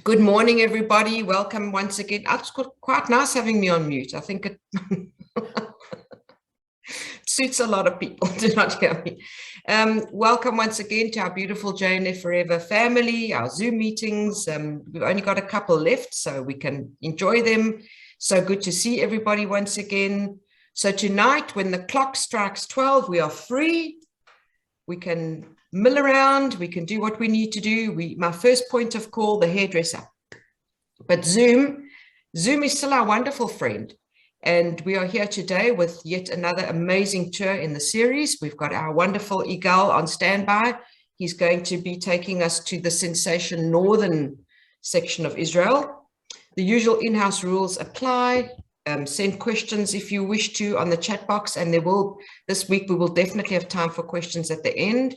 Good morning, everybody. Welcome once again. It's quite nice having me on mute. I think it suits a lot of people to not hear me. Welcome once again to our beautiful JNForever family, our Zoom meetings. We've only got a couple left, so we can enjoy them. So good to see everybody once again. So tonight, when the clock strikes 12, we are free. We can mill around, we can do what we need to do. My first point of call, the hairdresser. But Zoom is still our wonderful friend. And we are here today with yet another amazing tour in the series. We've got our wonderful Igal on standby. He's going to be taking us to the sensation northern section of Israel. The usual in-house rules apply. Send questions if you wish to on the chat box, and this week we will definitely have time for questions at the end.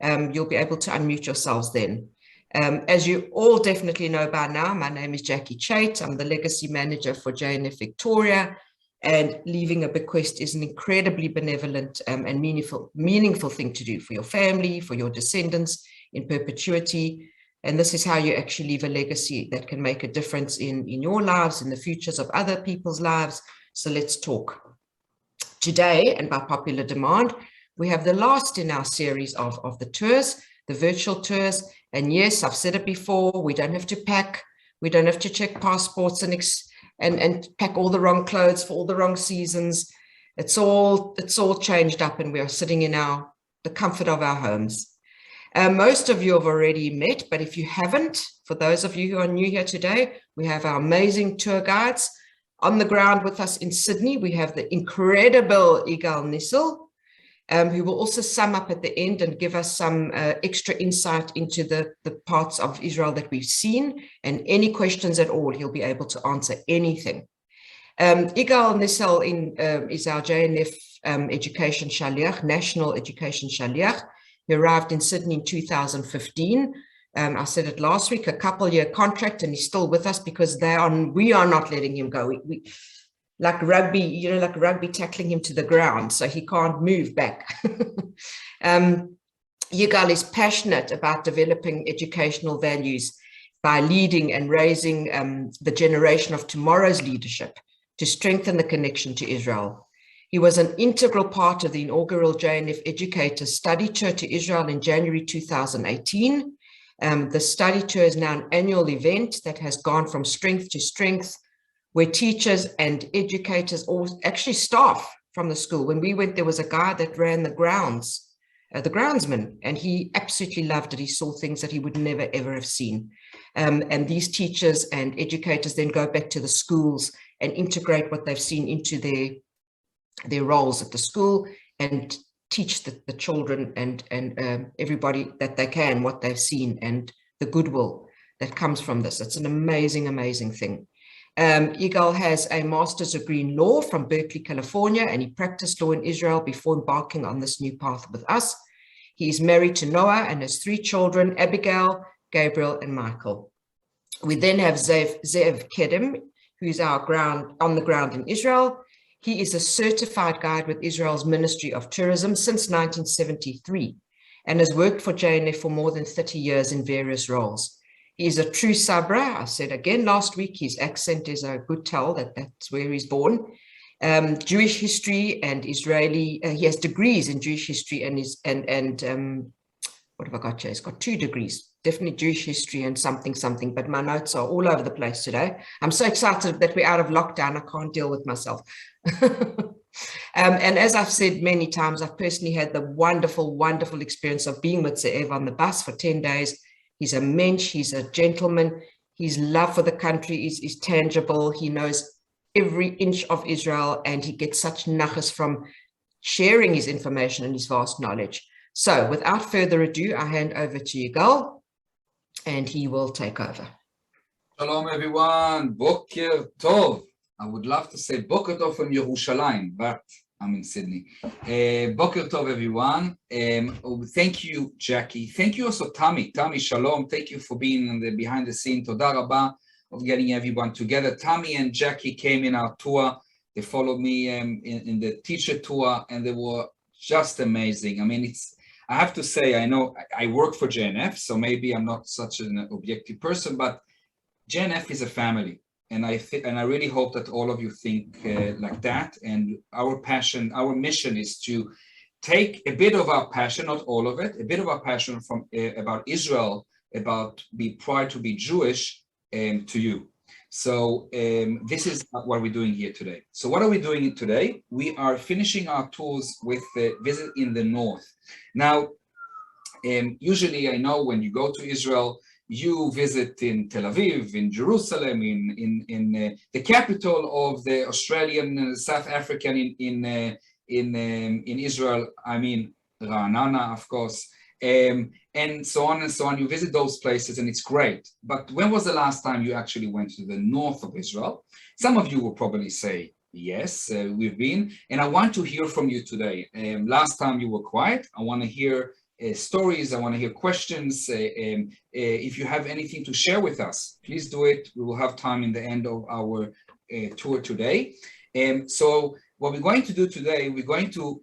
You'll be able to unmute yourselves then. As you all definitely know by now, my name is Jackie Chait. I'm the legacy manager for JNF Victoria, and leaving a bequest is an incredibly benevolent and meaningful thing to do for your family, for your descendants in perpetuity. And this is how you actually leave a legacy that can make a difference in your lives, in the futures of other people's lives. So let's talk. Today, and by popular demand, we have the last in our series of the tours, the virtual tours. And yes, I've said it before, we don't have to pack, we don't have to check passports and pack all the wrong clothes for all the wrong seasons. It's all changed up, and we are sitting in the comfort of our homes. Most of you have already met, but if you haven't, for those of you who are new here today, we have our amazing tour guides on the ground with us in Sydney. We have the incredible Igal Nissel, who will also sum up at the end and give us some extra insight into the parts of Israel that we've seen, and any questions at all, he'll be able to answer anything. Igal Nissel is our JNF Education Shaliach, National Education Shaliach. He arrived in Sydney in 2015. I said it last week, a couple-year contract, and he's still with us because we are not letting him go. We like rugby, like rugby tackling him to the ground, so he can't move back. Yigal is passionate about developing educational values by leading and raising the generation of tomorrow's leadership to strengthen the connection to Israel. He was an integral part of the inaugural JNF Educators Study Tour to Israel in January 2018. The study tour is now an annual event that has gone from strength to strength, where teachers and educators, or actually staff from the school, when we went, there was a guy that ran the grounds, the groundsman, and he absolutely loved it. He saw things that he would never, ever have seen. And these teachers and educators then go back to the schools and integrate what they've seen into their roles at the school and teach the children and everybody that they can what they've seen and the goodwill that comes from this. It's an amazing, amazing thing. Yigal has a master's degree in law from Berkeley, California, and he practiced law in Israel before embarking on this new path with us. He is married to Noah and has 3 children, Abigail, Gabriel, and Michael. We then have Zev Kedem, who's on the ground in Israel. He is a certified guide with Israel's Ministry of Tourism since 1973 and has worked for JNF for more than 30 years in various roles. He is a true Sabra. I said again last week, his accent is a good tell that's where he's born. Jewish history and Israeli, he has degrees in Jewish history and what have I got here? He's got 2 degrees, definitely Jewish history and something, but my notes are all over the place today. I'm so excited that we're out of lockdown. I can't deal with myself. And as I've said many times, I've personally had the wonderful, wonderful experience of being with Ze'ev on the bus for 10 days. He's a mensch, he's a gentleman. His love for the country is tangible. He knows every inch of Israel, and he gets such nachas from sharing his information and his vast knowledge. So without further ado, I hand over to Yigal, and he will take over. Shalom everyone, Boker Tov. I would love to say Boker Tov from Yerushalayim, but I'm in Sydney. Boker Tov everyone. Thank you, Jackie. Thank you also, Tammy. Tammy, shalom. Thank you for being in the behind the scene. Toda Rabba of getting everyone together. Tammy and Jackie came in our tour. They followed me in the teacher tour, and they were just amazing. I mean, I have to say, I know I work for JNF, so maybe I'm not such an objective person, but JNF is a family. And I really hope that all of you think like that. And our passion, our mission is to take a bit of our passion, not all of it, a bit of our passion from about Israel, about be proud to be Jewish, to you. So this is what we're doing here today. So what are we doing today? We are finishing our tours with a visit in the north. Now, usually I know when you go to Israel, you visit in Tel Aviv, in Jerusalem, in the capital of the Australian, South African, in Israel. I mean, Ra'anana, of course, and so on and so on. You visit those places, and it's great. But when was the last time you actually went to the north of Israel? Some of you will probably say, yes, we've been, and I want to hear from you today. Last time you were quiet. I want to hear stories. I want to hear questions. If you have anything to share with us, please do it. We will have time in the end of our tour today. So what we're going to do today, we're going to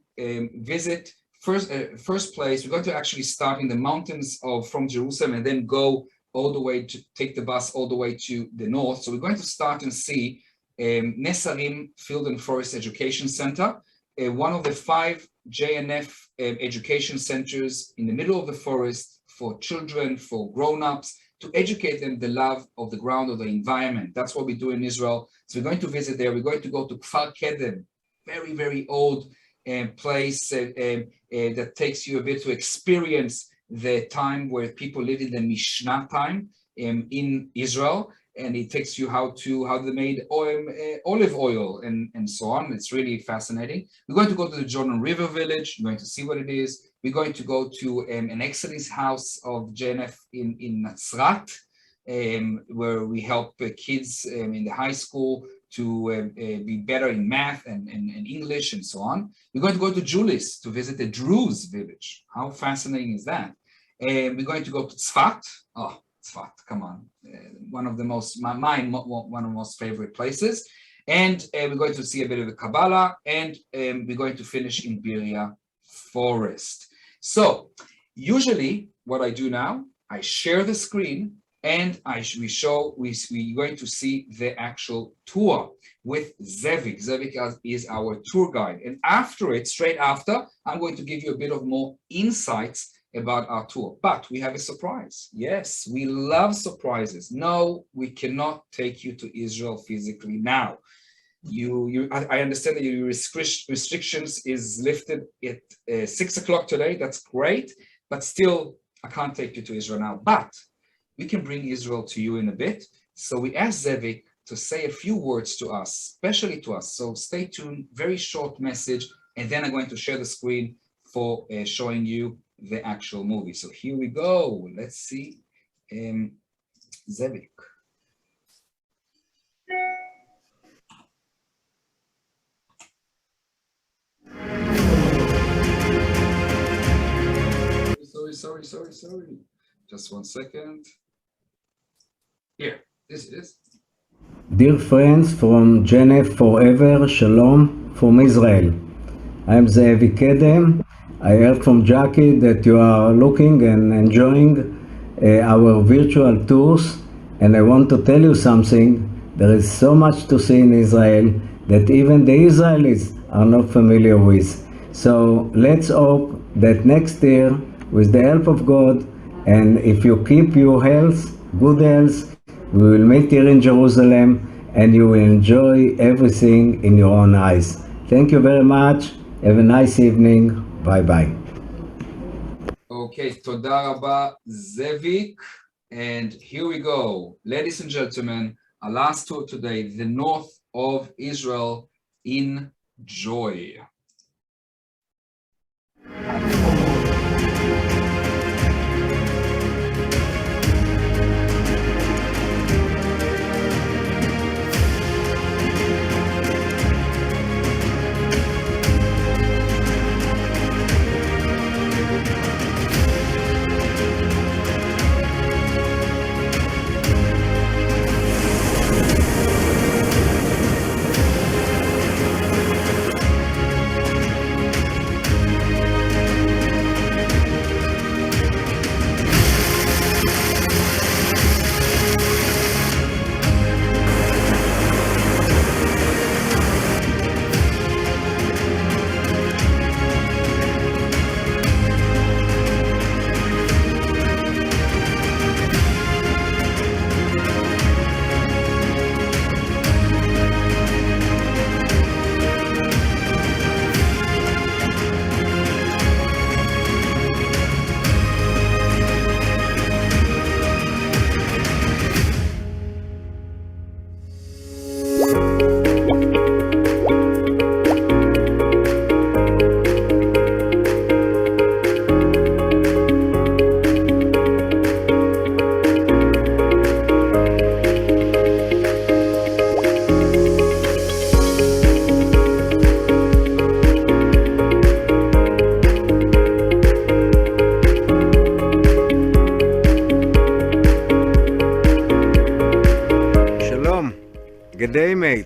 visit first place. We're going to actually start in the mountains from Jerusalem and then go all the way to take the bus all the way to the north. So we're going to start and see Nesarim Field and Forest Education Center, one of the 5 JNF education centers in the middle of the forest for children, for grown-ups, to educate them the love of the ground, of the environment. That's what we do in Israel. So we're going to visit there. We're going to go to Kfar Kedem, very, very old place that takes you a bit to experience the time where people lived in the Mishnah time in Israel. And it takes you how they made olive oil and so on. It's really fascinating. We're going to go to the Jordan River village. We're going to see what it is. We're going to go to an excellence house of JNF in Nazrat, where we help kids in the high school to be better in math and English and so on. We're going to go to Julis to visit the Druze village. How fascinating is that? We're going to go to Tzfat. Oh, Tzfat, come on. One of the most, one of the most favorite places. And we're going to see a bit of the Kabbalah, and we're going to finish in Birya Forest. So usually what I do now, I share the screen and we're going to see the actual tour with Zevik. Zevik is our tour guide. And after it, straight after, I'm going to give you a bit of more insights about our tour. But we have a surprise. Yes, we love surprises. No, we cannot take you to Israel physically now. I understand that your restrictions is lifted at 6 o'clock today. That's great. But still, I can't take you to Israel now. But we can bring Israel to you in a bit. So we asked Zevik to say a few words to us, especially to us. So stay tuned, very short message, and then I'm going to share the screen for showing you the actual movie. So here we go. Let's see Zevik. Sorry. Just 1 second. Here, this is. Dear friends from JNForever, Shalom from Israel. I am Zevi Kedem. I heard from Jackie that you are looking and enjoying our virtual tours, and I want to tell you something. There is so much to see in Israel that even the Israelis are not familiar with. So let's hope that next year, with the help of God, and if you keep your health, good health, we will meet here in Jerusalem and you will enjoy everything in your own eyes. Thank you very much. Have a nice evening. Bye-bye. Okay, toda rabba, Zevik. And here we go. Ladies and gentlemen, our last tour today, the north of Israel. Enjoy.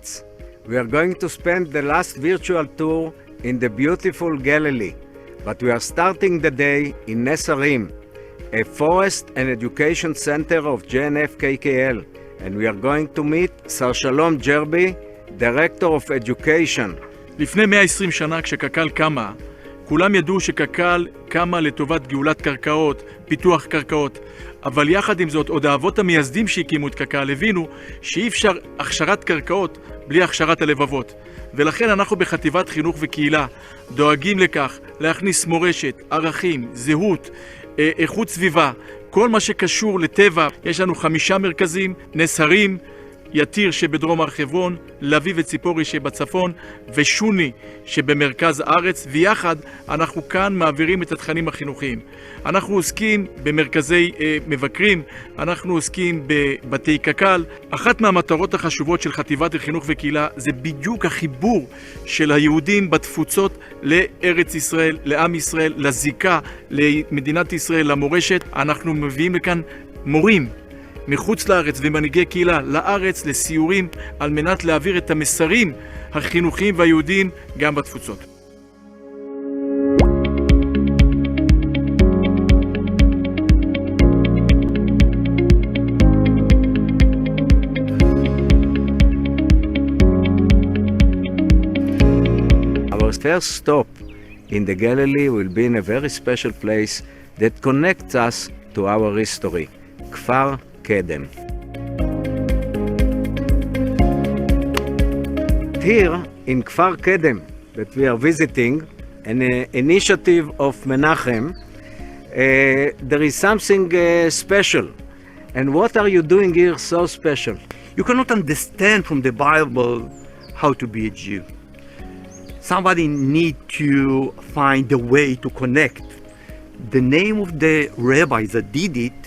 States. We are going to spend the last virtual tour in the beautiful Galilee, but we are starting the day in Nesarim, a forest and education center of JNF KKL, and we are going to meet Sir Shalom Jerby, Director of Education. לפני 120 שנה כשקק"ל קמה, כולם ידעו שקק"ל קמה לטובת גאולת קרקעות, פיתוח קרקעות. אבל יחד עם זאת, עוד האבות המייסדים שהקימו את קק"ל הבינו שאי אפשר הכשרת קרקעות בלי הכשרת הלבבות. ולכן אנחנו בחטיבת חינוך וקהילה דואגים לכך להכניס מורשת, ערכים, זהות, איכות סביבה, כל מה שקשור לטבע. יש לנו 5 מרכזים, נס הרים, יתיר שבדרום הר חברון, לביב וציפורי שבצפון, ושוני שבמרכז הארץ, ויחד אנחנו כאן מעבירים את התכנים החינוכיים. אנחנו עוסקים במרכזי מבקרים, אנחנו עוסקים בבתי קק"ל. אחת מהמטרות החשובות של חטיבת החינוך וקהילה זה בדיוק החיבור של היהודים בתפוצות לארץ ישראל, לעם ישראל, לזיקה, למדינת ישראל, למורשת. אנחנו מביאים לכאן מורים מחוץ לארץ ומנהיגי קהילה לארץ לסיורים על מנת להעביר את המסרים החינוכיים והיהודיים גם בתפוצות. Our first stop in the Galilee will be in a very special place that connects us to our history, Kfar Kedem. Here in Kfar Kedem that we are visiting, an initiative of Menachem, there is something special. And what are you doing here so special? You cannot understand from the Bible how to be a Jew. Somebody need to find a way to connect. The name of the rabbi that did it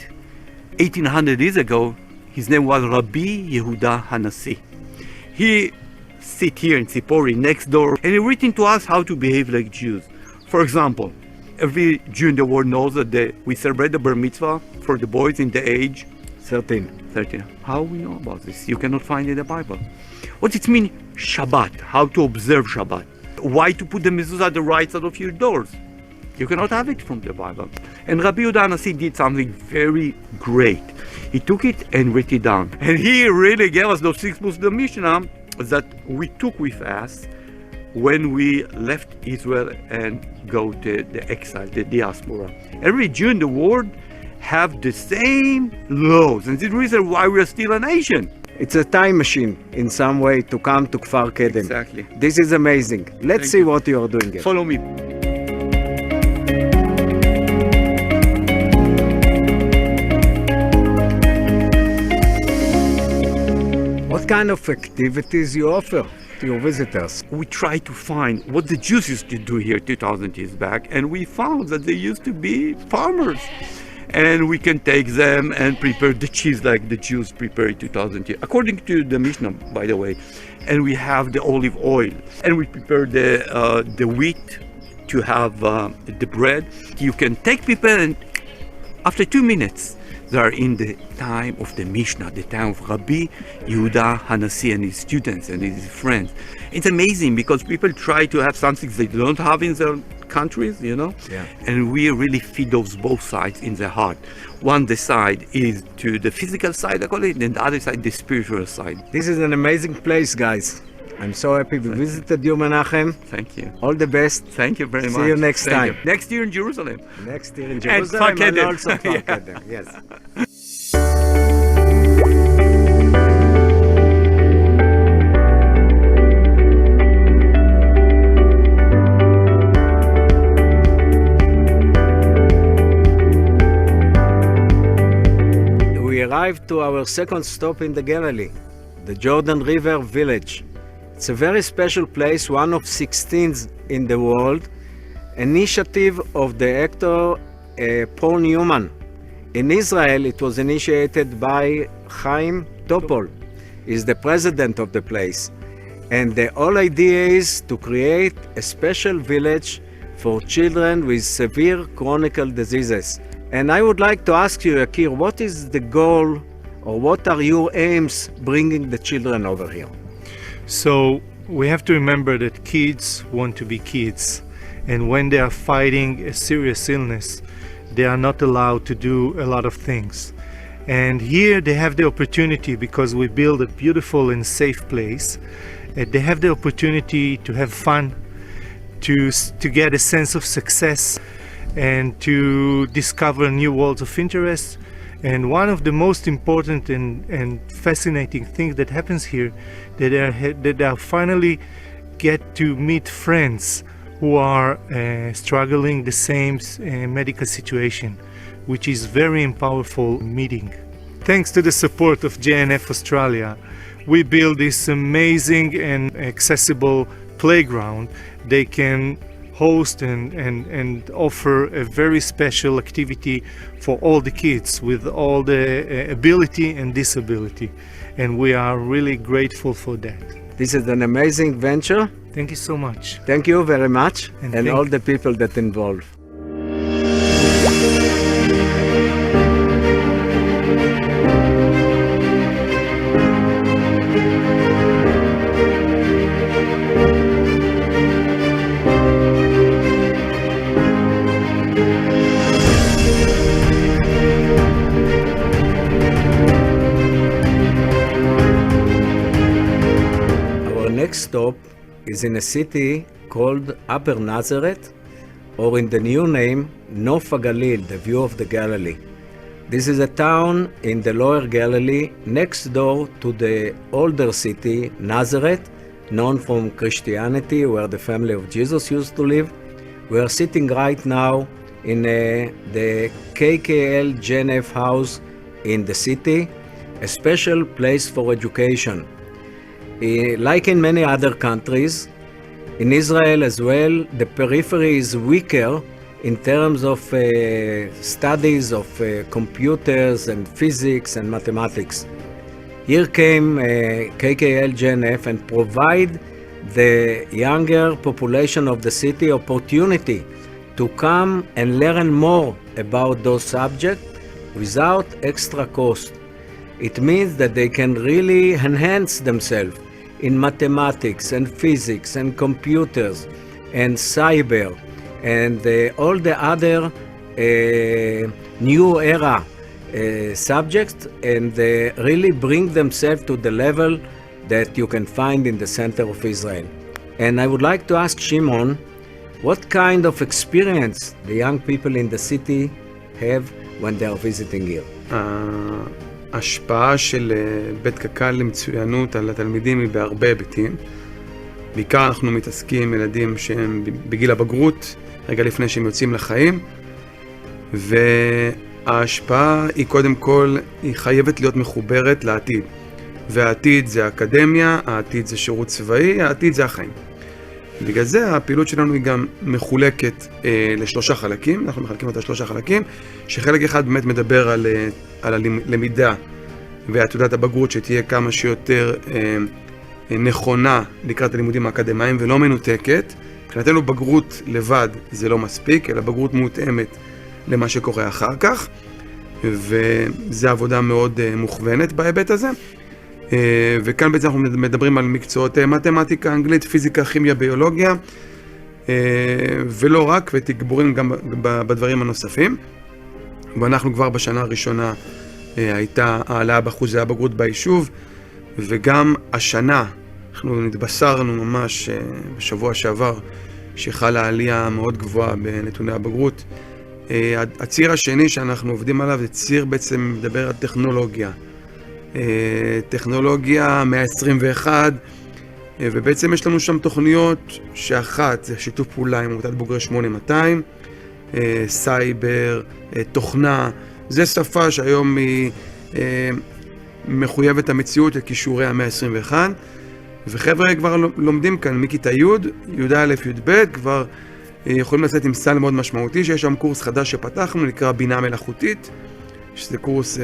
1800 years ago, his name was Rabbi Yehuda Hanassi. He sit here in Tzipori next door and he written to us how to behave like Jews. For example, every Jew in the world knows that we celebrate the bar mitzvah for the boys in the age 13. How we know about this? You cannot find it in the Bible. What it means Shabbat, how to observe Shabbat. Why to put the mezuzah at the right side of your doors? You cannot have it from the Bible. And Rabbi Yehuda Hanassi did something very great. He took it and wrote it down. And he really gave us those 6 books of the Mishnah that we took with us when we left Israel and go to the exile, the diaspora. Every Jew in the world have the same laws. And this is the reason why we are still a nation. It's a time machine in some way to come to Kfar Kedem. Exactly. This is amazing. Let's see what you are doing here. Follow me. What kind of activities you offer to your visitors? We try to find what the Jews used to do here 2,000 years back, and we found that they used to be farmers. And we can take them and prepare the cheese like the Jews prepared 2,000 years, according to the Mishnah, by the way. And we have the olive oil, and we prepare the wheat to have the bread. You can take people, and after 2 minutes, they are in the time of the Mishnah, the time of Rabbi Yehuda Hanassi and his students and his friends. It's amazing because people try to have something they don't have in their countries, you know? Yeah. And we really feed those both sides in the heart. One the side is to the physical side, I call it, and the other side, the spiritual side. This is an amazing place, guys. I'm so happy we visited you, Menachem. Thank you. All the best. Thank you very much. See you next Thank time. you. Next year in Jerusalem. Next year in And Jerusalem and Kfar also Kedem. Kfar Kedem. Yes. We arrived to our second stop in the Galilee, the Jordan River village. It's a very special place, one of 16 in the world, initiative of the actor Paul Newman. In Israel, it was initiated by Chaim Topol. He's the president of the place. And the whole idea is to create a special village for children with severe chronic diseases. And I would like to ask you, Yakir, what is the goal or what are your aims bringing the children over here? So we have to remember that kids want to be kids, and when they are fighting a serious illness, they are not allowed to do a lot of things. And here they have the opportunity, because we build a beautiful and safe place, they have the opportunity to have fun, to get a sense of success, and to discover new worlds of interest. And one of the most important and fascinating things that happens here, that they finally get to meet friends who are struggling the same medical situation, which is very powerful meeting. Thanks to the support of JNF Australia, we build this amazing and accessible playground. They can host and offer a very special activity for all the kids with all the ability and disability. And we are really grateful for that. This is an amazing venture. Thank you so much. Thank you very much, And and thank- all the people that involved. Our next stop is in a city called Upper Nazareth, or in the new name, Nof HaGalil, the view of the Galilee. This is a town in the Lower Galilee, next door to the older city, Nazareth, known from Christianity, where the family of Jesus used to live. We are sitting right now in the KKL JNF house in the city, a special place for education. Like in many other countries, in Israel as well, the periphery is weaker in terms of studies of computers and physics and mathematics. Here came KKL JNF and provide the younger population of the city opportunity to come and learn more about those subjects without extra cost. It means that they can really enhance themselves in mathematics and physics and computers and cyber and all the other new era subjects, and really bring themselves to the level that you can find in the center of Israel. And I would like to ask Shimon, what kind of experience the young people in the city have when they are visiting here? ההשפעה של בית קק"ל למצוינות על התלמידים היא בהרבה היבטים. בעיקר אנחנו מתעסקים עם ילדים שהם בגיל הבגרות, רגע לפני שהם יוצאים לחיים. וההשפעה היא קודם כל, היא חייבת להיות מחוברת לעתיד. והעתיד זה האקדמיה, העתיד זה שירות צבאי, העתיד זה החיים. בגלל זה הפעילות שלנו היא גם מחולקת לשלושה חלקים, אנחנו מחלקים אותה לשלושה חלקים, שחלק אחד באמת מדבר על הלמידה ועתודת הבגרות שתהיה כמה שיותר נכונה לקראת הלימודים האקדמיים ולא מנותקת. מבחינתנו בגרות לבד זה לא מספיק, אלא בגרות מותאמת למה שקורה אחר כך, וזו עבודה מאוד מוכוונת בהיבט הזה. וכאן בעצם אנחנו מדברים על מקצועות מתמטיקה, אנגלית, פיזיקה, כימיה, ביולוגיה, ולא רק, ותגבורים גם בדברים הנוספים. ואנחנו כבר בשנה הראשונה הייתה העלאה באחוזי הבגרות ביישוב, וגם השנה אנחנו נתבשרנו ממש בשבוע שעבר שחלה עלייה מאוד גבוהה בנתוני הבגרות. הציר השני שאנחנו עובדים עליו זה ציר בעצם מדבר על טכנולוגיה. טכנולוגיה 121, ובעצם יש לנו שם תוכניות שאחת זה שיתוף פעולה עם עמותת בוגרי 8200, סייבר, תוכנה, זה שפה שהיום היא מחויבת המציאות לכישורי ה-121, וחבר'ה כבר לומדים כאן מכיתה י', י"א, י"ב, כבר יכולים לצאת עם סל מאוד משמעותי, שיש שם קורס חדש שפתחנו, נקרא בינה מלאכותית, שזה קורס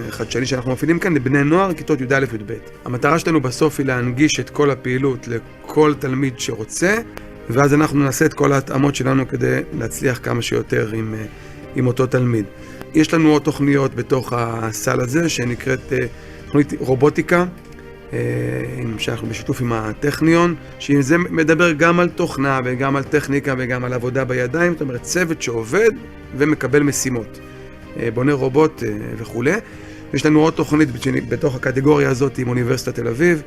חדשני שאנחנו מפעילים כאן לבני נוער, כיתות י"א, י"ב. המטרה שלנו בסוף היא להנגיש את כל הפעילות לכל תלמיד שרוצה, ואז אנחנו נעשה את כל ההתאמות שלנו כדי להצליח כמה שיותר עם אותו תלמיד. יש לנו עוד תוכניות בתוך הסל הזה, שנקראת תוכנית רובוטיקה, שאנחנו בשיתוף עם הטכניון, שזה מדבר גם על תוכנה וגם על טכניקה וגם על עבודה בידיים, זאת אומרת צוות שעובד ומקבל משימות, בונה רובוט וכו'. יש לנו עוד תוכנית בתוך הקטגוריה הזאת עם אוניברסיטת תל אביב,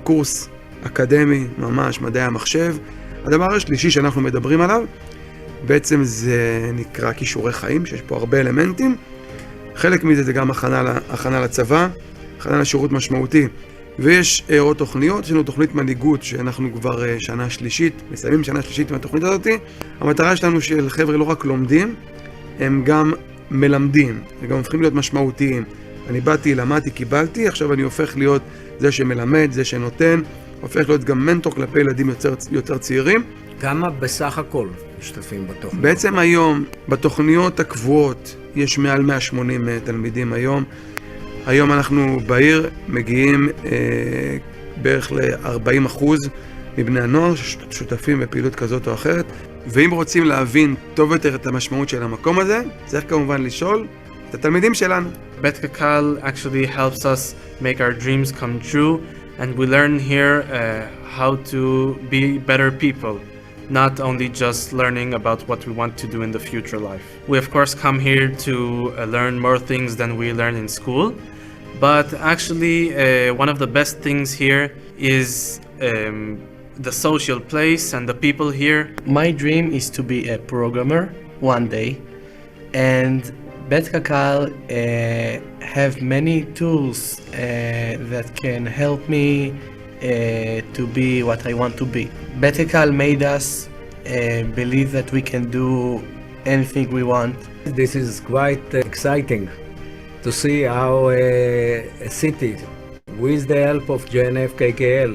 קורס אקדמי, ממש מדעי המחשב. הדבר השלישי שאנחנו מדברים עליו, בעצם זה נקרא כישורי חיים, שיש פה הרבה אלמנטים. חלק מזה זה גם הכנה לצבא, הכנה לשירות משמעותי. ויש עוד תוכניות, יש לנו תוכנית מנהיגות שאנחנו כבר שנה שלישית, מסיימים שנה שלישית מהתוכנית הזאת. המטרה שלנו של חבר'ה לא רק לומדים, הם גם מלמדים, הם גם הופכים להיות משמעותיים. אני באתי, למדתי, קיבלתי, עכשיו אני הופך להיות זה שמלמד, זה שנותן, הופך להיות גם מנטור כלפי ילדים יותר צעירים. כמה בסך הכל משתתפים בתוכניות? בעצם היום, בתוכניות הקבועות, יש מעל 180 תלמידים היום. היום אנחנו בעיר מגיעים בערך ל-40% מבני הנוער ששותפים בפעילות כזאת או אחרת. ואם רוצים להבין טוב יותר את המשמעות של המקום הזה, צריך כמובן לשאול את התלמידים שלנו. בית קק"ל actually helps us make our dreams come true, and we learn here how to be better people, not only just learning about what we want to do in the future life. We of course come here to learn more things than we learn in school, but actually one of the best things here is the social place and the people here. My dream is to be a programmer one day, and Bet Kakal have many tools that can help me to be what I want to be. Bet Kakal made us believe that we can do anything we want. This is quite exciting to see how a city, with the help of JNFKKL,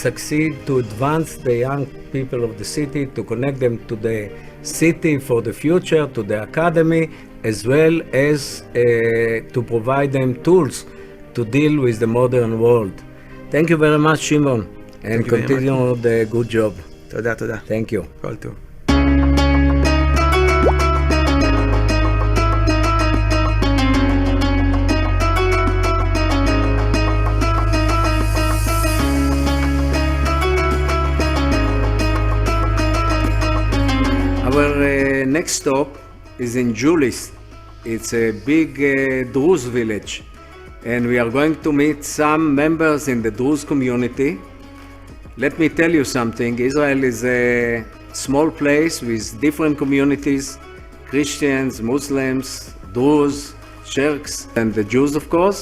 succeed to advance the young people of the city, to connect them to the city for the future, to the academy, as well as to provide them tools to deal with the modern world. Thank you very much, Shimon, and continue the good job. תודה, תודה. Thank you. כל טוב. Our next stop is in Julis. It's a big Druze village, and we are going to meet some members in the Druze community. Let me tell you something. Israel is a small place with different communities, Christians, Muslims, Druze, Turks, and the Jews, of course.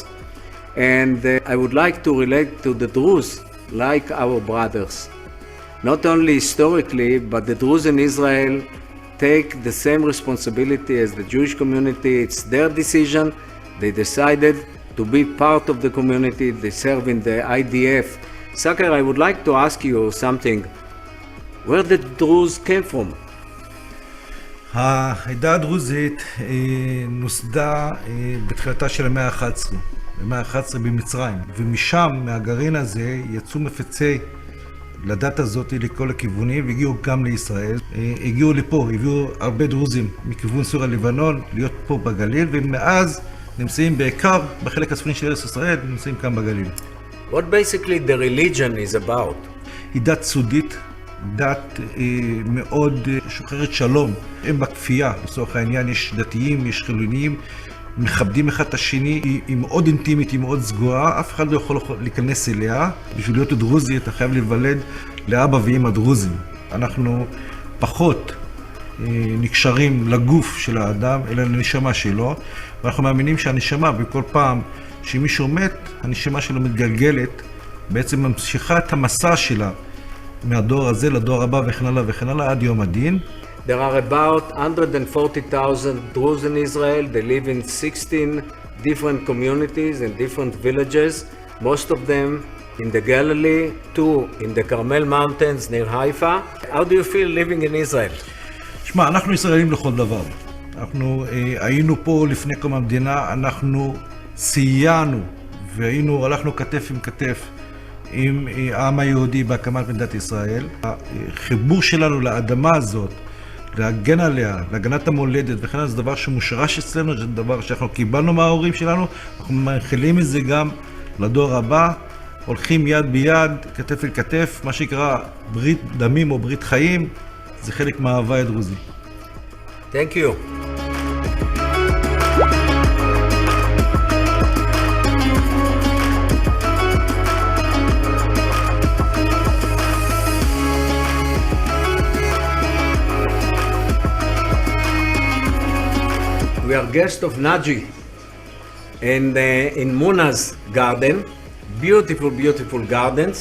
And I would like to relate to the Druze like our brothers. Not only historically, but the Druze in Israel take the same responsibility as the Jewish community. It's their decision. They decided to be part of the community. They serve in the IDF. Saker, I would like to ask you something. Where did Druze came from? העדה הדרוזית נוסדה בתחילתה של המאה ה-11, במאה ה-11 במצרים, ומשם, מהגרעין הזה, יצאו מפצי לדת הזאת לכל הכיוונים, והגיעו גם לישראל. הגיעו לפה, הביאו הרבה דרוזים מכיוון סוריה לבנון, להיות פה בגליל, ומאז נמצאים בעיקר בחלק הצפוני של ארץ ישראל, נמצאים כאן בגליל. What basically the religion is about? היא דת סודית, דת מאוד שוחרת שלום. הם בכפייה, בסוף העניין יש דתיים, יש חילוניים, מכבדים אחד את השני, היא מאוד אינטימית, היא מאוד סגורה, אף אחד לא יכול להיכנס אליה. בשביל להיות דרוזי אתה חייב להיוולד לאבא ואמא דרוזים. אנחנו פחות נקשרים לגוף של האדם, אלא לנשמה שלו, ואנחנו מאמינים שהנשמה בכל פעם שמישהו מת, הנשמה שלו מתגלגלת, בעצם ממשיכה את המסע שלה מהדור הזה לדור הבא וכן הלאה עד יום הדין. There are about 140,000 Druze in Israel. They live in 16 different communities and different villages. Most of them in the Galilee, 2 in the Carmel Mountains near Haifa. How do you feel living in Israel? שמע, אנחנו ישראלים לכל דבר. אנחנו היינו פה לפני קום המדינה, אנחנו סייענו הלכנו כתף עם כתף עם העם היהודי בהקמת מדינת ישראל. החיבור שלנו לאדמה הזאת, להגן עליה, להגנת המולדת וכן הלאה, זה דבר שמושרש אצלנו, זה דבר שאנחנו קיבלנו מההורים שלנו, אנחנו מאחלים את זה גם לדור הבא, הולכים יד ביד, כתף אל כתף, מה שנקרא ברית דמים או ברית חיים, זה חלק מההוואי הדרוזי. Thank you. We are guests of Naji and in Muna's garden, beautiful, beautiful gardens.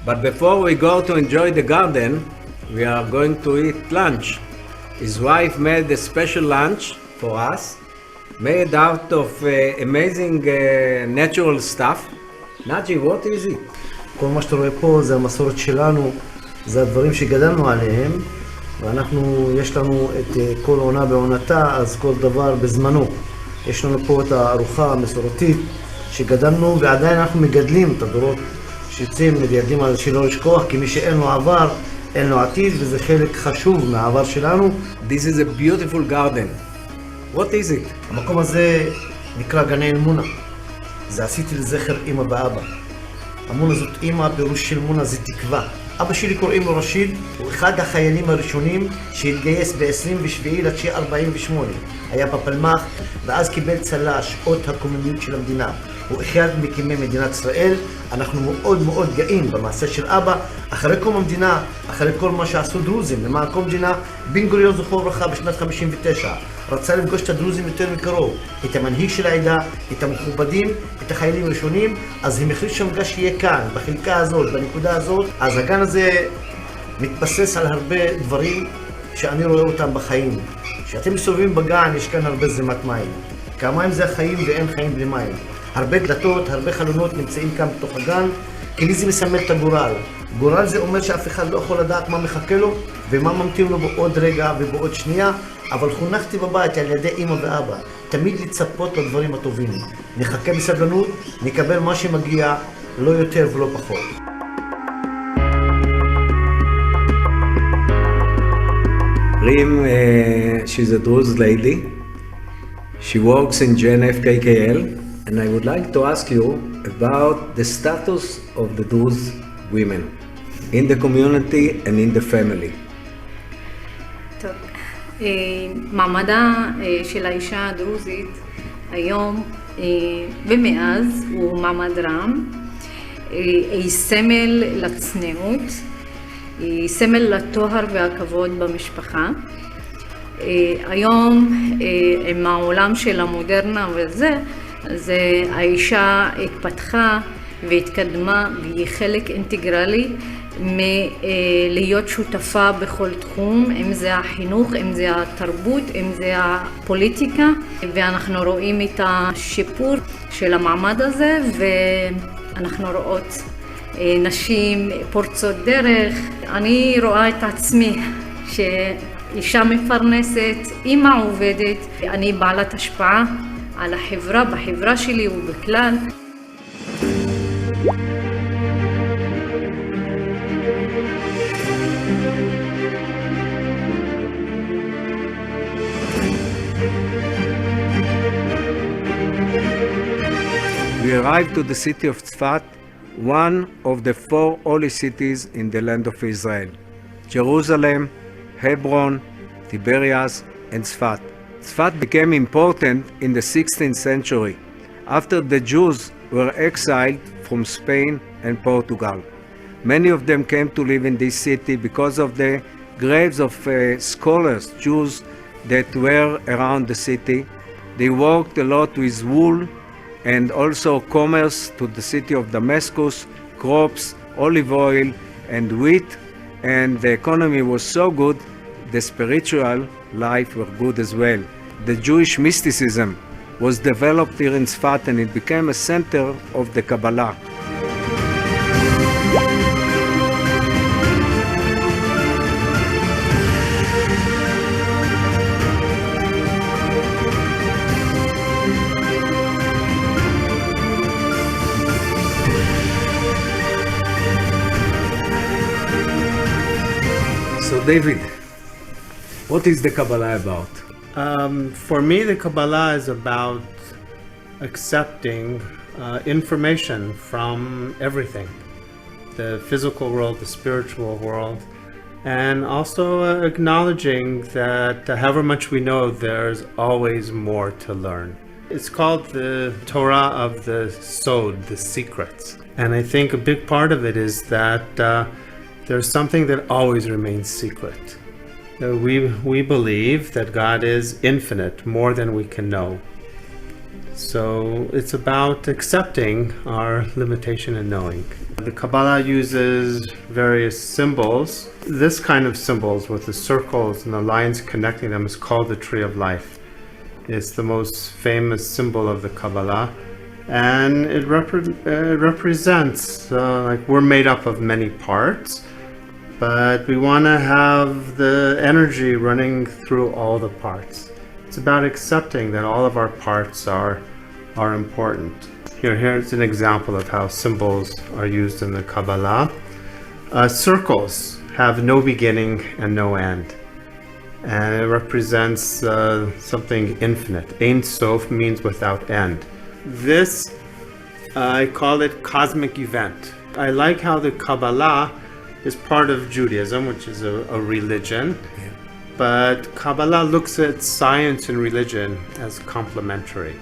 But before we go to enjoy the garden, we are going to eat lunch. His wife made a special lunch for us, made out of amazing natural stuff. Naji, what is it? כל מה שאתה רואה פה זה המסורת שלנו, זה הדברים שגדלנו עליהם, ואנחנו, יש לנו את כל עונה בעונתה, אז כל דבר בזמנו. יש לנו פה את הארוחה המסורתית שגדלנו, ועדיין אנחנו מגדלים את הדורות שיוצאים מיידים על שלא לשכוח, כי מי שאין לו עבר, אין לו עתיד, וזה חלק חשוב מהעבר שלנו. This is a beautiful garden. What is it? המקום הזה נקרא גני אלמונה. זה עשיתי לזכר אמא ואבא. אמונה זאת אמא, הפירוש של אמונה זה תקווה. אבא שלי קוראים לו רשיד, הוא אחד החיילים הראשונים שהתגייס ב-27/9/48. היה בפלמ"ח, ואז קיבל צל"ש, אות הקוממיות של המדינה. הוא אחד מקימי מדינת ישראל. אנחנו מאוד מאוד גאים במעשה של אבא. אחרי קום המדינה, אחרי כל מה שעשו דרוזים למען קום המדינה, בן גוריון זכרו לברכה בשנת 59 רצה לפגוש את הדרוזים יותר מקרוב, את המנהיג של העדה, את המכובדים, את החיילים הראשונים, אז הם החליטו שהמפגש יהיה כאן, בחלקה הזאת, בנקודה הזאת. אז הגן הזה מתבסס על הרבה דברים שאני רואה אותם בחיים. כשאתם מסתובבים בגן, יש כאן הרבה זרימת מים. כי המים זה החיים ואין חיים בלי מים. הרבה דלתות, הרבה חלונות נמצאים כאן בתוך הגן, כי לי זה מסמל את הגורל. גורל זה אומר שאף אחד לא יכול לדעת מה מחכה לו ומה ממתין לו בעוד רגע ובעוד שנייה, אבל חונכתי בבית על ידי אמא ואבא, תמיד לצפות לדברים הטובים. נחכה בסבלנות, נקבל מה שמגיע, לא יותר ולא פחות. Rim, she's a Druze lady. She works in JNFKKL, and I would like to ask you about the status of the Druze women in the community and in the family. טוב, מעמדה של האישה הדרוזית היום ומאז הוא מעמד רם, היא סמל לצניעות, היא סמל לטוהר והכבוד במשפחה. היום עם העולם של המודרנה וזה, אז האישה התפתחה והתקדמה והיא חלק אינטגרלי מלהיות שותפה בכל תחום, אם זה החינוך, אם זה התרבות, אם זה הפוליטיקה, ואנחנו רואים את השיפור של המעמד הזה, ואנחנו רואות נשים פורצות דרך. אני רואה את עצמי שאישה מפרנסת, אמא עובדת, אני בעלת השפעה על החברה, בחברה שלי ובכלל. We arrived to the city of Tzfat, one of the 4 holy cities in the land of Israel: Jerusalem, Hebron, Tiberias, and Tzfat. Tzfat became important in the 16th century, after the Jews were exiled from Spain and Portugal. Many of them came to live in this city because of the graves of scholars, Jews, that were around the city. They worked a lot with wool and also commerce to the city of Damascus, crops, olive oil, and wheat, and the economy was so good, the spiritual life were good as well. The Jewish mysticism was developed here in Tzfat, and it became a center of the Kabbalah. So David, what is the Kabbalah about? For me, the Kabbalah is about accepting information from everything, the physical world, the spiritual world, and also acknowledging that however much we know, there's always more to learn. It's called the Torah of the Sod, the secrets. And I think a big part of it is that there's something that always remains secret. We believe that God is infinite, more than we can know. So it's about accepting our limitation in knowing. The Kabbalah uses various symbols. This kind of symbols with the circles and the lines connecting them is called the Tree of Life. It's the most famous symbol of the Kabbalah, and it represents like we're made up of many parts, but we want to have the energy running through all the parts. It's about accepting that all of our parts are important. Here's an example of how symbols are used in the Kabbalah. Circles have no beginning and no end, and it represents something infinite. Ein Sof means without end. This, I call it cosmic event. I like how the Kabbalah is part of Judaism, which is a religion, but Kabbalah looks at science and religion as complementary.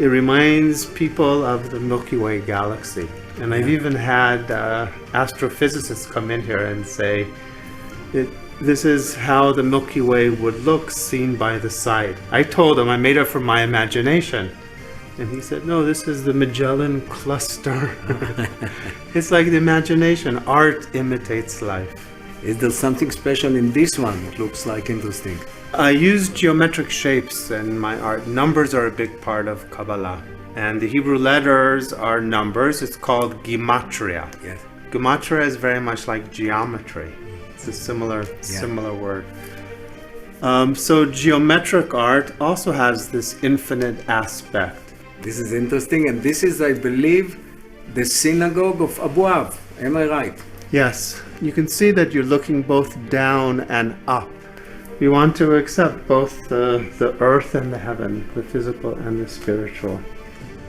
It reminds people of the Milky Way galaxy. And I've even had astrophysicists come in here and say, this is how the Milky Way would look seen by the side. I told him I made it from my imagination. And he said, no, this is the Magellan Cluster. It's like the imagination. Art imitates life. Is there something special in this one? It looks like interesting. I use geometric shapes in my art. Numbers are a big part of Kabbalah. And the Hebrew letters are numbers. It's called gematria. Yes. Gematria is very much like geometry. It's a similar word. So geometric art also has this infinite aspect. This is interesting, and this is, I believe, the synagogue of Abu Av. Am I right? Yes. You can see that you're looking both down and up. We want to accept both the earth and the heaven, the physical and the spiritual.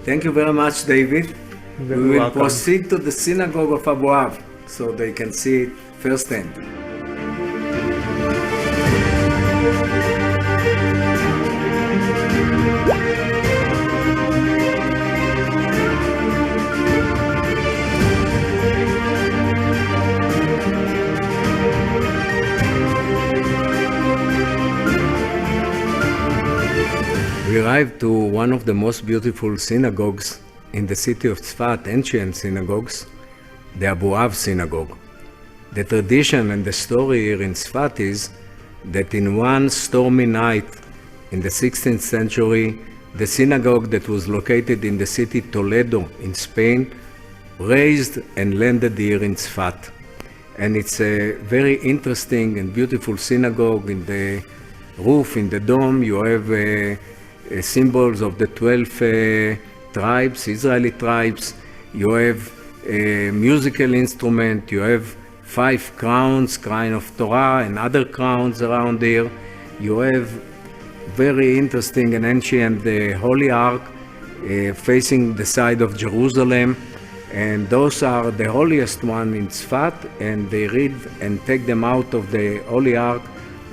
Thank you very much, David. You're We will welcome. proceed to the synagogue of Abu Av so they can see it firsthand. We arrived to one of the most beautiful synagogues in the city of Tzfat, ancient synagogues, the Abu Av synagogue. The tradition and the story here in Tzfat is that in one stormy night in the 16th century, the synagogue that was located in the city Toledo in Spain raised and landed here in Tzfat. And it's a very interesting and beautiful synagogue. In the roof, in the dome, you have symbols of the 12 tribes, Israeli tribes. You have a musical instrument, you have 5 crowns, crown of Torah and other crowns around here. You have very interesting and ancient Holy Ark facing the side of Jerusalem. And those are the holiest one in Tzfat, and they read and take them out of the Holy Ark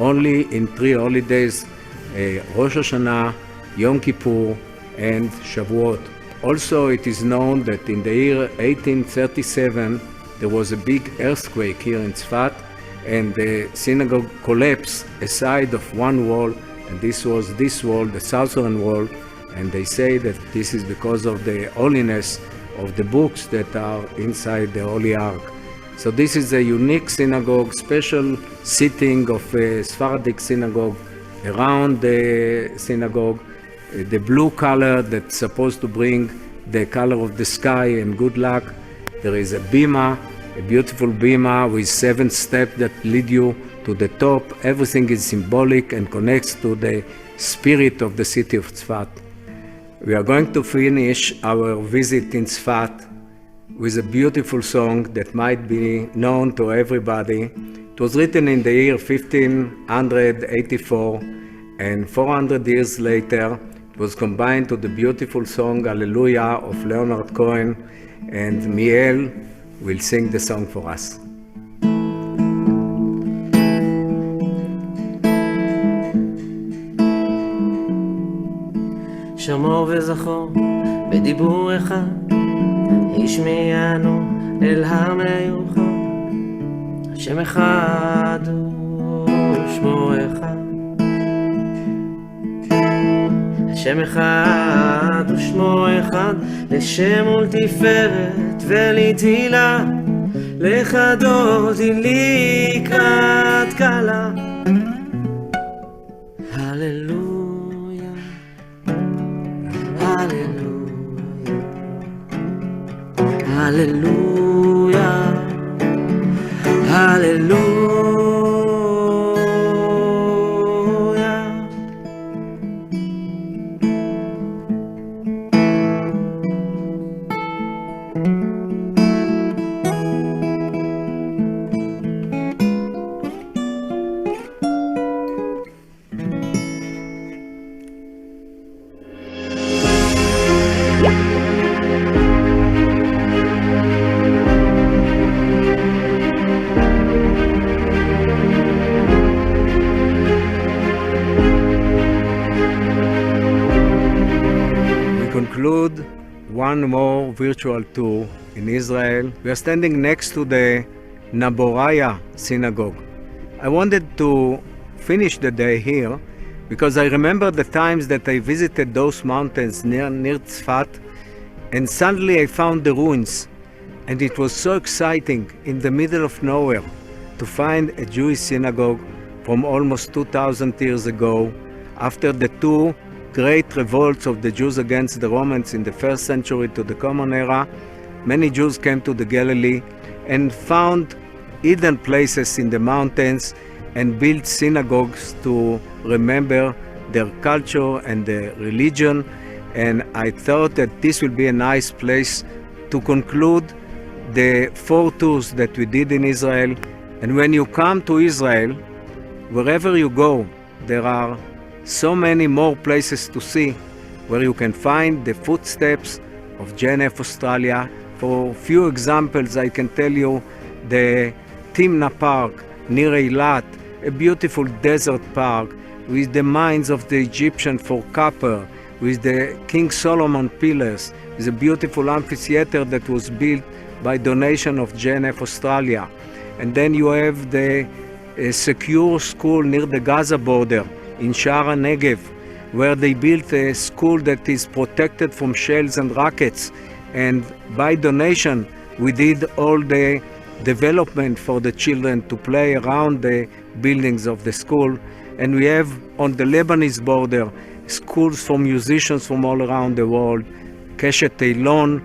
only in 3 holidays, Rosh Hashanah, Yom Kippur, and Shavuot. Also, it is known that in the year 1837, there was a big earthquake here in Tzfat, and the synagogue collapsed a side of one wall, and this was this wall, the southern wall, and they say that this is because of the holiness of the books that are inside the Holy Ark. So this is a unique synagogue, special seating of a Sephardic synagogue around the synagogue. The blue color that's supposed to bring the color of the sky and good luck. There is a bima, a beautiful bima with 7 steps that lead you to the top. Everything is symbolic and connects to the spirit of the city of Tzfat. We are going to finish our visit in Tzfat with a beautiful song that might be known to everybody. It was written in the year 1584, and 400 years later, it was combined to the beautiful song Hallelujah of Leonard Cohen, and Miel will sing the song for us. שמור וזכור בדיבור אחד, השמיענו אל המיוחד, השם אחד ושמו אחד, השם אחד ושמו אחד, לשם ולתפארת ולתהילה, לחדותי לקראת כלה. הללויה, הללויה, הללויה, הללויה. Conclude one more virtual tour in Israel. We are standing next to the Naboraya synagogue. I wanted to finish the day here because I remember the times that I visited those mountains near Tzfat, and suddenly I found the ruins, and it was so exciting in the middle of nowhere to find a Jewish synagogue from almost 2,000 years ago, after the two great revolts of the Jews against the Romans in the first century to the Common Era. Many Jews came to the Galilee and found hidden places in the mountains and built synagogues to remember their culture and their religion. And I thought that this will be a nice place to conclude the 4 tours that we did in Israel. And when you come to Israel, wherever you go, there are so many more places to see where you can find the footsteps of JNF Australia. For a few examples, I can tell you the Timna Park near Eilat, a beautiful desert park with the mines of the Egyptian for copper, with the King Solomon pillars, with a beautiful amphitheater that was built by donation of JNF Australia. And then you have the secure school near the Gaza border in Shara Negev, where they built a school that is protected from shells and rockets. And by donation, we did all the development for the children to play around the buildings of the school. And we have on the Lebanese border schools for musicians from all around the world, Keshet Eilon,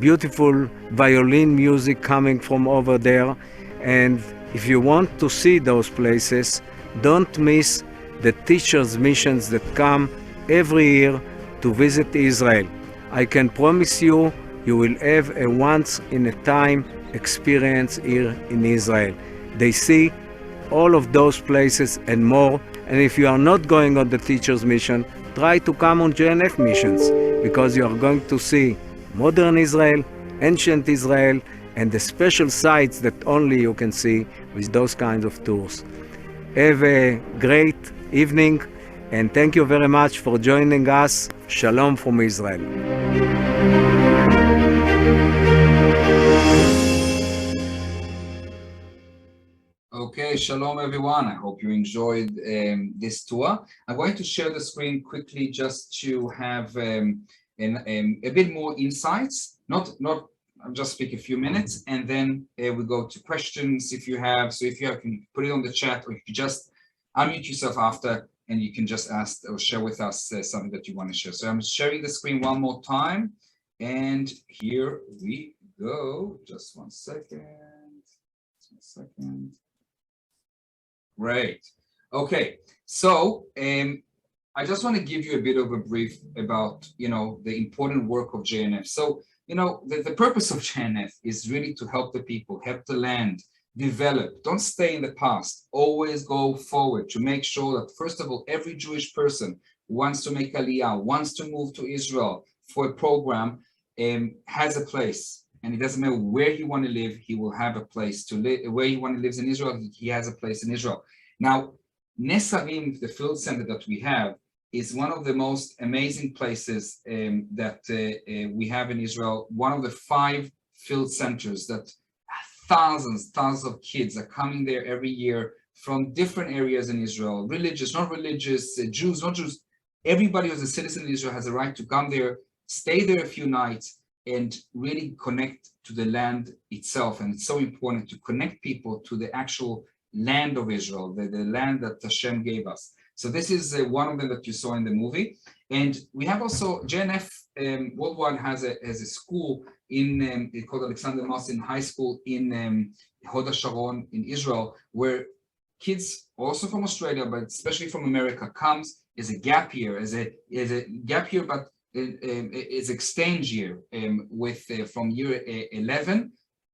beautiful violin music coming from over there. And if you want to see those places, don't miss the teachers' missions that come every year to visit Israel. I can promise you, you will have a once-in-a-time experience here in Israel. They see all of those places and more. And if you are not going on the teacher's mission, try to come on JNF missions, because you are going to see modern Israel, ancient Israel, and the special sites that only you can see with those kinds of tours. Have a great evening, and thank you very much for joining us. Shalom from Israel. Okay, shalom everyone. I hope you enjoyed this tour. I'm going to share the screen quickly just to have a bit more insights. Not I'll just speak a few minutes, and then we go to questions if you have. So if you have, can put it on the chat, or you can just unmute yourself after, and you can just ask or share with us something that you want to share. So I'm sharing the screen one more time, and here we go. Just 1 second. Just 1 second. Great. Okay. So I just want to give you a bit of a brief about, the important work of JNF. So, the purpose of JNF is really to help the people, help the land, develop. Don't stay in the past. Always go forward to make sure that, first of all, every Jewish person wants to make Aliyah, wants to move to Israel for a program, has a place. And it doesn't matter where he wants to live, he will have a place to live. Where he wants to live in Israel, he has a place in Israel. Now, Nesarim, the field center that we have, is one of the most amazing places that we have in Israel. One of the 5 field centers that thousands of kids are coming there every year from different areas in Israel, religious, not religious, Jews, not Jews. Everybody who's a citizen of Israel has a right to come there, stay there a few nights, and really connect to the land itself. And it's so important to connect people to the actual land of Israel, the land that Hashem gave us. So this is one of them that you saw in the movie. And we have also JNF Worldwide has a school in called Alexander Marsin High School in Hod HaSharon in Israel, where kids also from Australia, but especially from America, comes as a gap year, but it's exchange year from year 11,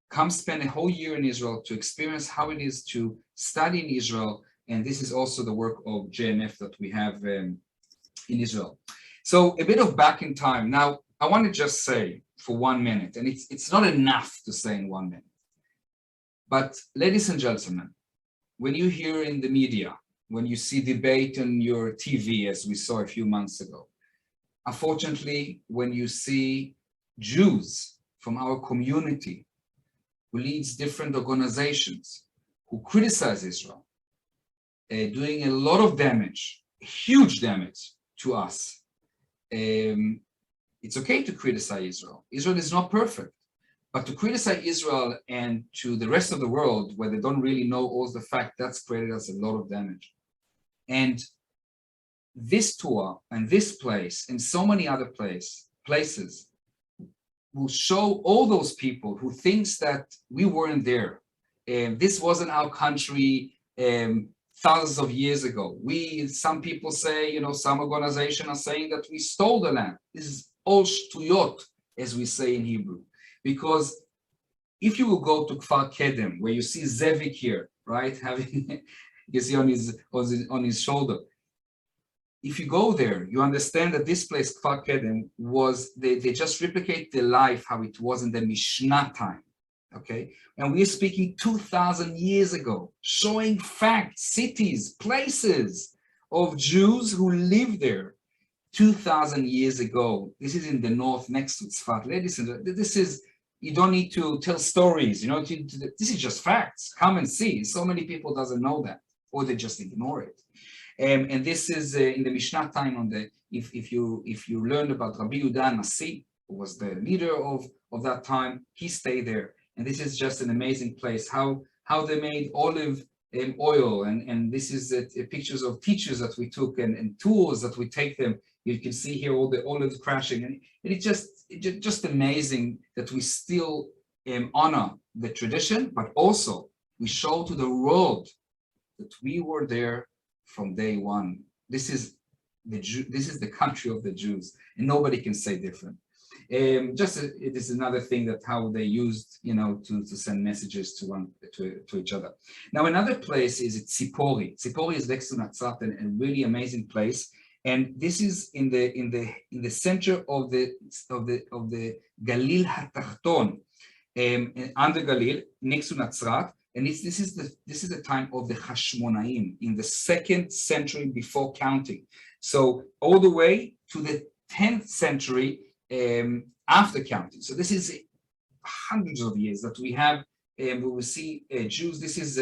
come spend a whole year in Israel to experience how it is to study in Israel. And this is also the work of JNF that we have in Israel. So a bit of back in time. Now, I want to just say for 1 minute, and it's not enough to say in 1 minute, but ladies and gentlemen, when you hear in the media, when you see debate on your TV, as we saw a few months ago, unfortunately, when you see Jews from our community who leads different organizations who criticize Israel, doing a lot of damage, huge damage to us, it's okay to criticize Israel. Israel is not perfect, but to criticize Israel and to the rest of the world where they don't really know all the fact, that's created us a lot of damage. And this tour and this place and so many other places will show all those people who thinks that we weren't there. This wasn't our country thousands of years ago. Some people say, some organizations are saying that we stole the land. This is all shtuyot, as we say in Hebrew. Because if you will go to Kfar Kedem, where you see Zevik here, right, having you see on his shoulder. If you go there, you understand that this place, Kfar Kedem, they just replicate the life how it was in the Mishnah time, okay? And we're speaking 2,000 years ago, showing facts, cities, places of Jews who lived there 2,000 years ago. This is in the north next to Tzfat. Ladies and gentlemen, this is, you don't need to tell stories, this is just facts. Come and see. So many people doesn't know that, or they just ignore it. And this is in the Mishnah time. If you learn about Rabbi Yehuda Nasi, who was the leader of that time, he stayed there. And this is just an amazing place. How they made olive oil, and this is pictures of teachers that we took and tours that we take them. You can see here all the olives crashing, and it's just amazing that we still honor the tradition, but also we show to the world that we were there from day one. This is the country of the Jews, and nobody can say different. It is another thing that how they used, to send messages to each other. Now, another place is Tzipori. Tzipori is next to Natzat, and a really amazing place. And this is in the center of the Galil HaTachton, under Galil, next to Natzrat. And this is the time of the Hashmonaim in the 2nd century before counting. So all the way to the 10th century after counting. So this is hundreds of years that we have. We will see Jews. This is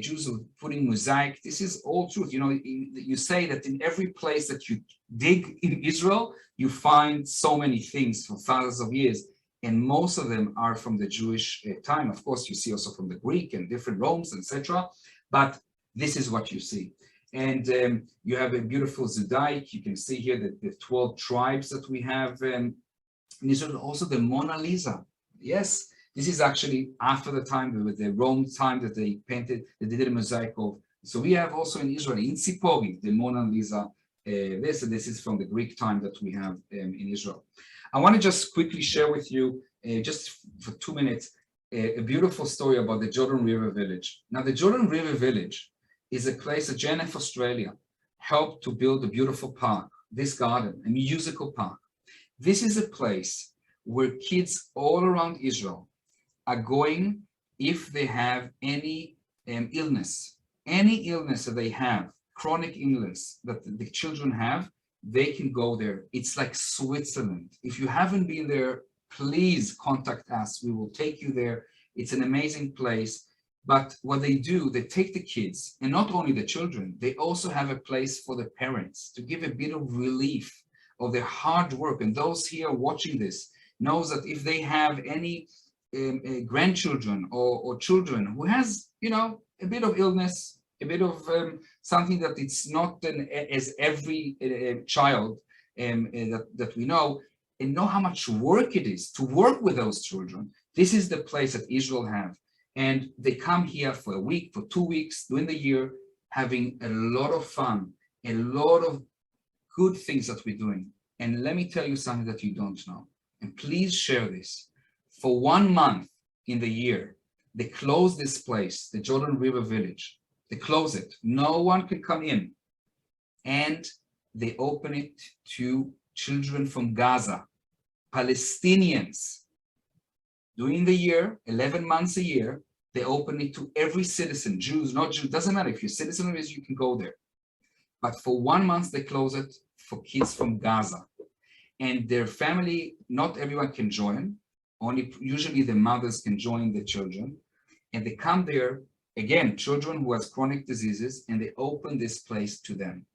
Jews putting mosaic. This is all truth. You say that in every place that you dig in Israel, you find so many things for thousands of years. And most of them are from the Jewish time. Of course, you see also from the Greek and different Romes, etc. But this is what you see. And you have a beautiful Zudaic. You can see here the 12 tribes that we have in Israel. Also the Mona Lisa. Yes, this is actually after the time, with the Rome time that they painted, they did a mosaic of. So we have also in Israel, in Tzipori, the Mona Lisa. This is from the Greek time that we have in Israel. I want to just quickly share with you, just for 2 minutes, a beautiful story about the Jordan River Village. Now, the Jordan River Village is a place at JNF Australia. helped to build a beautiful park, this garden, a musical park. This is a place where kids all around Israel are going if they have any illness that they have, chronic illness that the children have, they can go there. It's like Switzerland. If you haven't been there, please contact us. We will take you there. It's an amazing place. But what they do, they take the kids, and not only the children, they also have a place for the parents to give a bit of relief of their hard work. And those here watching this knows that if they have any grandchildren or children who has, you know, a bit of illness, a bit of something that it's not as every child that we know, and know how much work it is to work with those children. This is the place that Israel have. And they come here for a week, for 2 weeks during the year, having a lot of fun, a lot of good things that we're doing. And let me tell you something that you don't know. And please share this. For 1 month in the year, they close this place, the Jordan River Village. They close it. No one can come in. And they open it to children from Gaza, Palestinians. During the year, 11 months a year, they open it to every citizen, Jews, not Jews, doesn't matter. If you're a citizen of Israel, you can go there. But for 1 month, they close it for kids from Gaza. And their family, not everyone can join. Only usually the mothers can join the children. And they come there, again, children who has chronic diseases, and they open this place to them.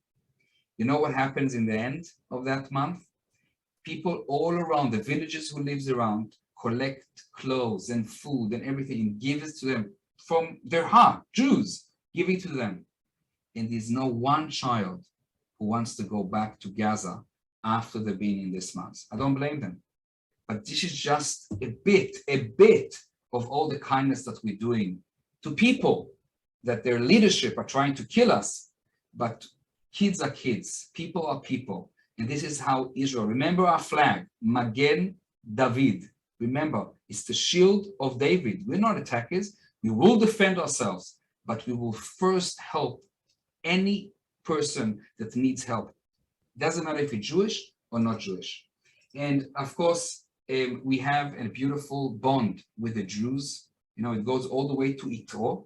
You know what happens in the end of that month? People all around, the villages who lives around, collect clothes and food and everything and give it to them from their heart. Jews give it to them. And there's no one child who wants to go back to Gaza after they've been in this month. I don't blame them. But this is just a bit of all the kindness that we're doing to people that their leadership are trying to kill us. But kids are kids, people are people. And this is how Israel, remember our flag, Magen David. Remember, it's the shield of David. We're not attackers. We will defend ourselves, but we will first help any person that needs help. Doesn't matter if you're Jewish or not Jewish. And of course, we have a beautiful bond with the Jews. You know, it goes all the way to Yitro.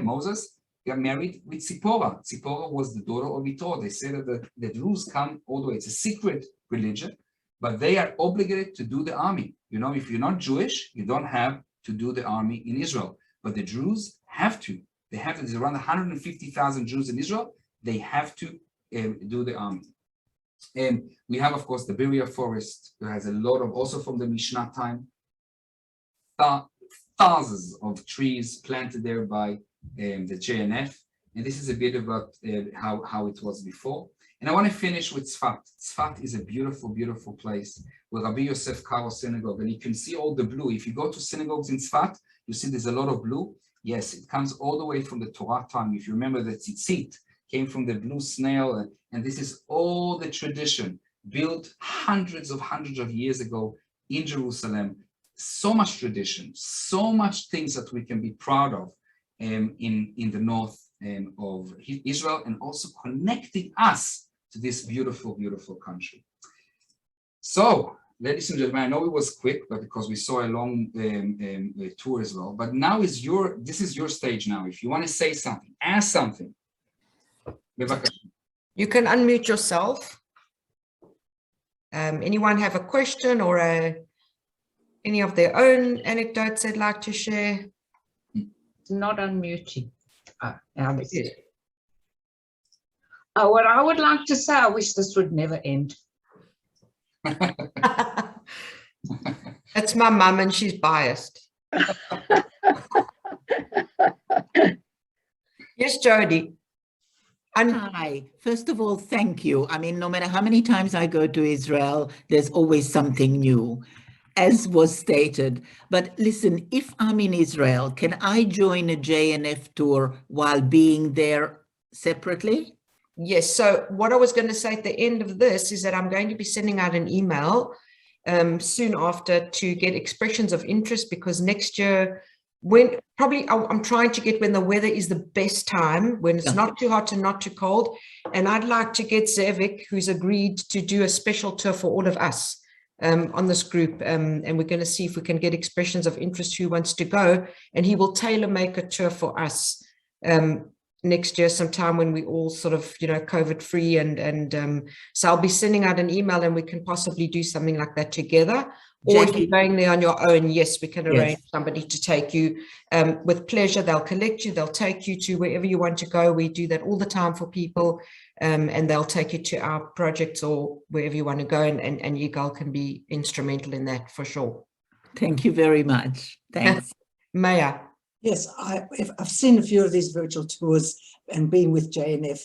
Moses, got married with Zipporah. Zipporah was the daughter of Yitro. They say that the Jews come all the way. It's a secret religion. But they are obligated to do the army. You know, if you're not Jewish, you don't have to do the army in Israel. But the Jews have to. They have to. There's around 150,000 Jews in Israel. They have to do the army. And we have, of course, the Berea forest, who has a lot of, also from the Mishnah time, thousands of trees planted there by the JNF. And this is a bit about how it was before. And I want to finish with Tzfat. Tzfat is a beautiful, beautiful place with Rabbi Yosef Karo synagogue. And you can see all the blue. If you go to synagogues in Tzfat, you see there's a lot of blue. Yes, it comes all the way from the Torah time. If you remember, the tzitzit came from the blue snail. And this is all the tradition built hundreds of years ago in Jerusalem. So much tradition, so much things that we can be proud of in the north of Israel, and also connecting us to this beautiful, beautiful country. So, ladies and gentlemen, I know it was quick, but because we saw a long tour as well. But now this is your stage now. If you want to say something, ask something. You can unmute yourself. Anyone have a question or any of their own anecdotes they'd like to share? It's not unmuting. Now this is. What I would like to say, I wish this would never end. That's my mum, and she's biased. Yes, Jody. Hi. First of all, thank you. I mean, no matter how many times I go to Israel, there's always something new, as was stated. But listen, if I'm in Israel, can I join a JNF tour while being there separately? Yes. So what I was going to say at the end of this is that I'm going to be sending out an email soon after to get expressions of interest, because next year when probably I'm trying to get when the weather is the best time, when it's not too hot and not too cold. And I'd like to get Zevik, who's agreed to do a special tour for all of us on this group. And we're going to see if we can get expressions of interest who wants to go. And he will tailor make a tour for us next year, sometime when we all sort of, COVID free. And so I'll be sending out an email and we can possibly do something like that together. Or if you're going there on your own, yes, we can arrange somebody to take you with pleasure. They'll collect you, they'll take you to wherever you want to go. We do that all the time for people, and they'll take you to our projects or wherever you want to go. And Yigal can be instrumental in that for sure. Thank you very much. Thanks. Maya. Yes, I've seen a few of these virtual tours and been with JNF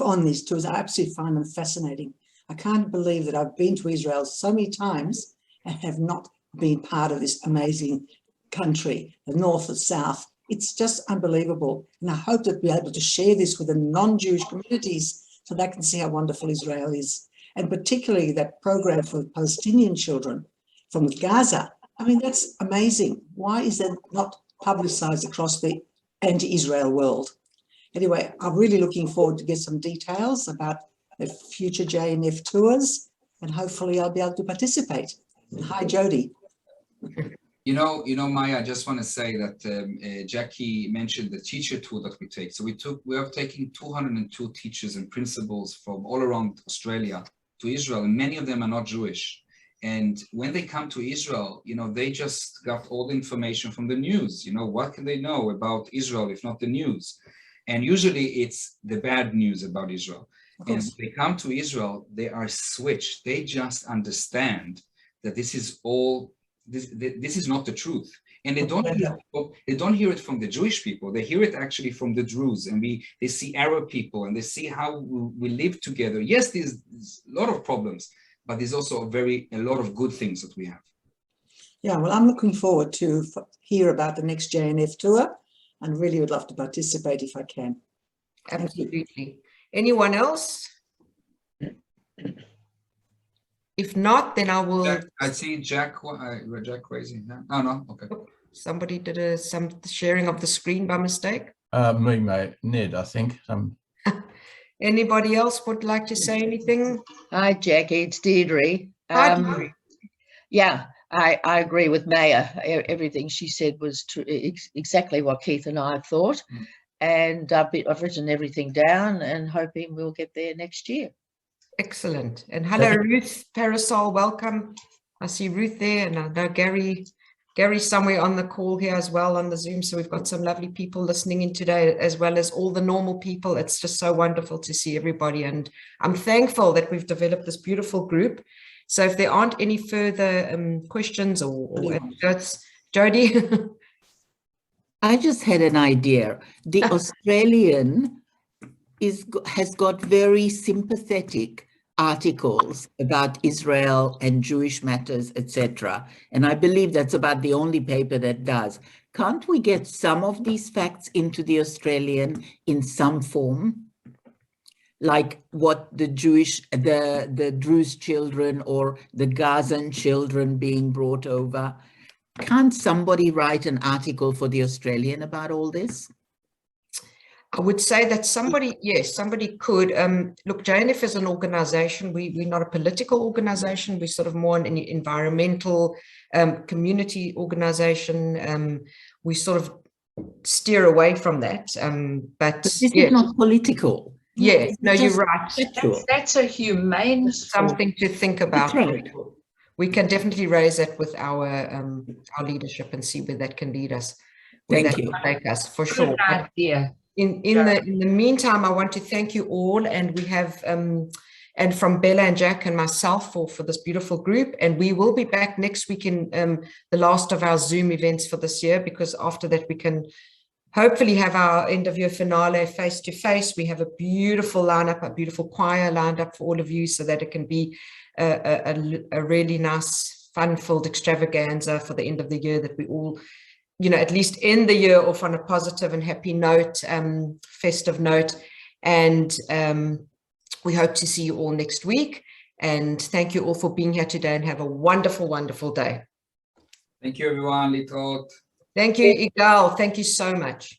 on these tours. I absolutely find them fascinating. I can't believe that I've been to Israel so many times and have not been part of this amazing country, the north, the south. It's just unbelievable. And I hope that we'll be able to share this with the non-Jewish communities so they can see how wonderful Israel is. And particularly that program for Palestinian children from Gaza. I mean, that's amazing. Why is that not publicized across the anti-Israel world? Anyway, I'm really looking forward to get some details about the future JNF tours, and hopefully I'll be able to participate. Hi, Jody. Maya, I just want to say that Jackie mentioned the teacher tour that we take. So we are taking 202 teachers and principals from all around Australia to Israel, and many of them are not Jewish. And when they come to Israel, they just got all the information from the news. What can they know about Israel if not the news? And usually it's the bad news about Israel. And when they come to Israel, they are switched. They just understand that this is not the truth. And they don't hear it from the Jewish people. They hear it actually from the Druze. And they see Arab people and they see how we live together. Yes, there's a lot of problems, but there's also a lot of good things that we have. Yeah, well, I'm looking forward to hear about the next JNF tour and really would love to participate if I can. Absolutely. Anyone else? If not, then I will. I see Jack raising hand. Oh, no, okay. Somebody did some sharing of the screen by mistake. Me, mate, Ned, I think. Anybody else would like to say anything? Hi, Jackie, it's Deirdre. Hi, Deirdre. Yeah, I agree with Maya. Everything she said was exactly what Keith and I thought. And I've written everything down and hoping we'll get there next year. Excellent. And hello, Ruth Parasol, welcome. I see Ruth there, and I know Gary's somewhere on the call here as well on the Zoom. So we've got some lovely people listening in today, as well as all the normal people. It's just so wonderful to see everybody. And I'm thankful that we've developed this beautiful group. So if there aren't any further questions or anecdotes, Jody. I just had an idea. The Australian has got very sympathetic articles about Israel and Jewish matters, etc. And I believe that's about the only paper that does. Can't we get some of these facts into the Australian in some form? Like what the Druze children or the Gazan children being brought over. Can't somebody write an article for the Australian about all this? I would say that somebody could. Look, JNF is an organization. We're not a political organization. We're sort of more an environmental community organization. We sort of steer away from that. But this is not political. Yeah, no, you're right. That's a humane something to think about. Right. We can definitely raise that with our leadership and see where that can lead us. Thank you. Take us for sure. Good idea. In the meantime, I want to thank you all, and we have and from Bella and Jack and myself for this beautiful group. And we will be back next week in the last of our Zoom events for this year, because after that we can hopefully have our end of year finale face to face. We have a beautiful lineup, a beautiful choir lined up for all of you, so that it can be a really nice, fun-filled extravaganza for the end of the year, that we all, at least end the year off on a positive and happy note, festive note. And we hope to see you all next week. And thank you all for being here today, and have a wonderful, wonderful day. Thank you, everyone. Litrot. Thank you, Igal. Thank you so much.